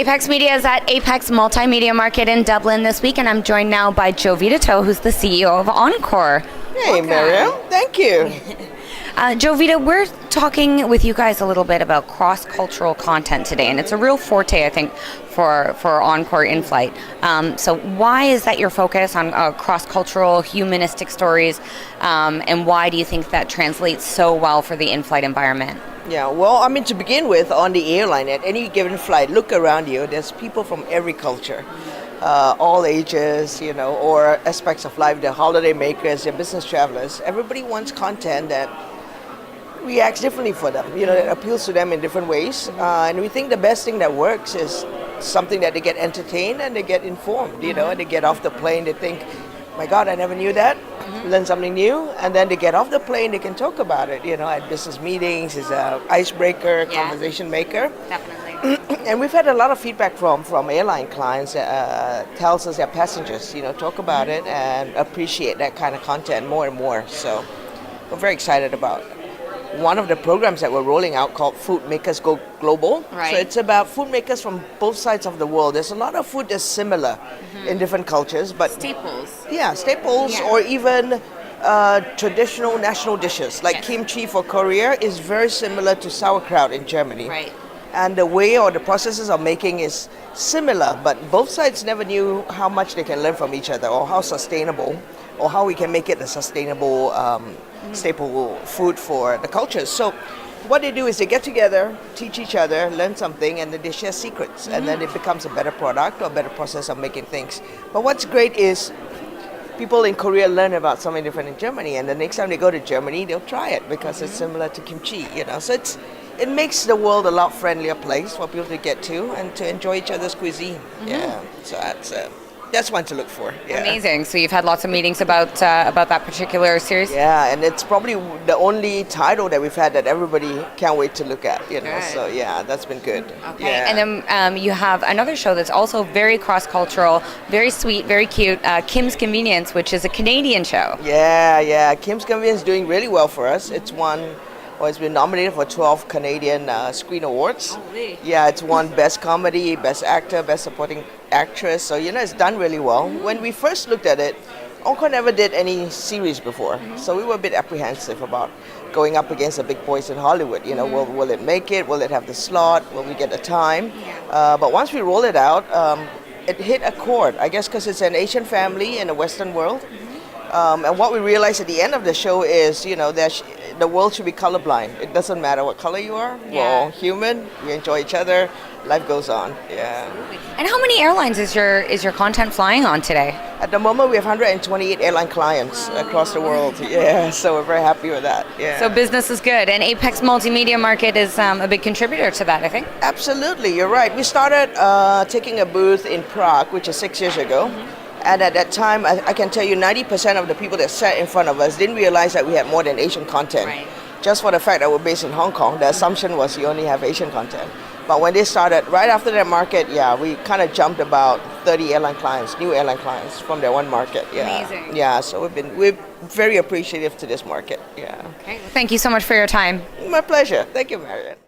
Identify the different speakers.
Speaker 1: APEX Media is at APEX MultiMedia Market in Dublin this week, and I'm joined now by Jovita Toh, who's the CEO of Encore.
Speaker 2: Hey, Miriam. Thank you.
Speaker 1: Jovita, we're talking with you guys a little bit about cross-cultural content today, and it's a real forte, I think, for Encore Inflight. So why is that your focus on cross-cultural, humanistic stories, and why do you think that translates so well for the in-flight environment?
Speaker 2: Yeah, well, I mean, to begin with, on the airline, at any given flight, look around you, there's people from every culture. All ages, or aspects of life, the holiday makers, the business travelers. Everybody wants content that reacts differently for them, that appeals to them in different ways. And we think the best thing that works is something that they get entertained and they get informed, and they get off the plane, they think, my God, I never knew that, learn something new, and then they get off the plane, they can talk about it, at business meetings, it's an icebreaker, conversation maker.
Speaker 1: Definitely.
Speaker 2: And we've had a lot of feedback from airline clients tells us that passengers, talk about it and appreciate that kind of content more and more. So we're very excited about one of the programs that we're rolling out called Foodmakers Go Global.
Speaker 1: Right.
Speaker 2: So it's about food makers from both sides of the world. There's a lot of food that's similar in different cultures, but
Speaker 1: Staples.
Speaker 2: Yeah, staples, or even traditional national dishes like kimchi for Korea is very similar to sauerkraut in Germany.
Speaker 1: Right.
Speaker 2: And the way or the processes of making is similar, but both sides never knew how much they can learn from each other, or how sustainable, or how we can make it a sustainable staple food for the cultures. So what they do is they get together, teach each other, learn something, and then they share secrets, and then it becomes a better product or a better process of making things. But what's great is people in Korea learn about something different in Germany, and the next time they go to Germany, they'll try it because it's similar to kimchi, So it makes the world a lot friendlier place for people to get to and to enjoy each other's cuisine. Yeah, so that's one to look for. Yeah.
Speaker 1: Amazing. So you've had lots of meetings about that particular series?
Speaker 2: Yeah, and it's probably the only title that we've had that everybody can't wait to look at,
Speaker 1: Good.
Speaker 2: So yeah, that's been good.
Speaker 1: Okay.
Speaker 2: Yeah.
Speaker 1: And then you have another show that's also very cross-cultural, very sweet, very cute, Kim's Convenience, which is a Canadian show.
Speaker 2: Yeah. Kim's Convenience is doing really well for us. It's been nominated for 12 Canadian Screen Awards.
Speaker 1: Oh, really?
Speaker 2: Yeah, it's won Best Comedy, Best Actor, Best Supporting Actress. So, it's done really well. When we first looked at it, Encore never did any series before. So we were a bit apprehensive about going up against the big boys in Hollywood. Will it make it? Will it have the slot? Will we get the time? But once we roll it out, it hit a chord, I guess because it's an Asian family in the Western world. And what we realized at the end of the show is, the world should be colorblind. It doesn't matter what color you are. We're all human. We enjoy each other. Life goes on. Yeah.
Speaker 1: And how many airlines is your content flying on today?
Speaker 2: At the moment, we have 128 airline clients across the world. Yeah, so we're very happy with that. Yeah.
Speaker 1: So business is good, and APEX MultiMedia Market is a big contributor to that, I think.
Speaker 2: Absolutely, you're right. We started taking a booth in Prague, which is 6 years ago. And at that time, I can tell you 90% of the people that sat in front of us didn't realize that we had more than Asian content.
Speaker 1: Right.
Speaker 2: Just for the fact that we're based in Hong Kong, the assumption was you only have Asian content. But when they started, right after that market, we kind of jumped about 30 airline clients, new airline clients from that one market. Yeah.
Speaker 1: Amazing.
Speaker 2: Yeah, so we're very appreciative to this market. Yeah.
Speaker 1: Okay. Thank you so much for your time.
Speaker 2: My pleasure. Thank you, Marian.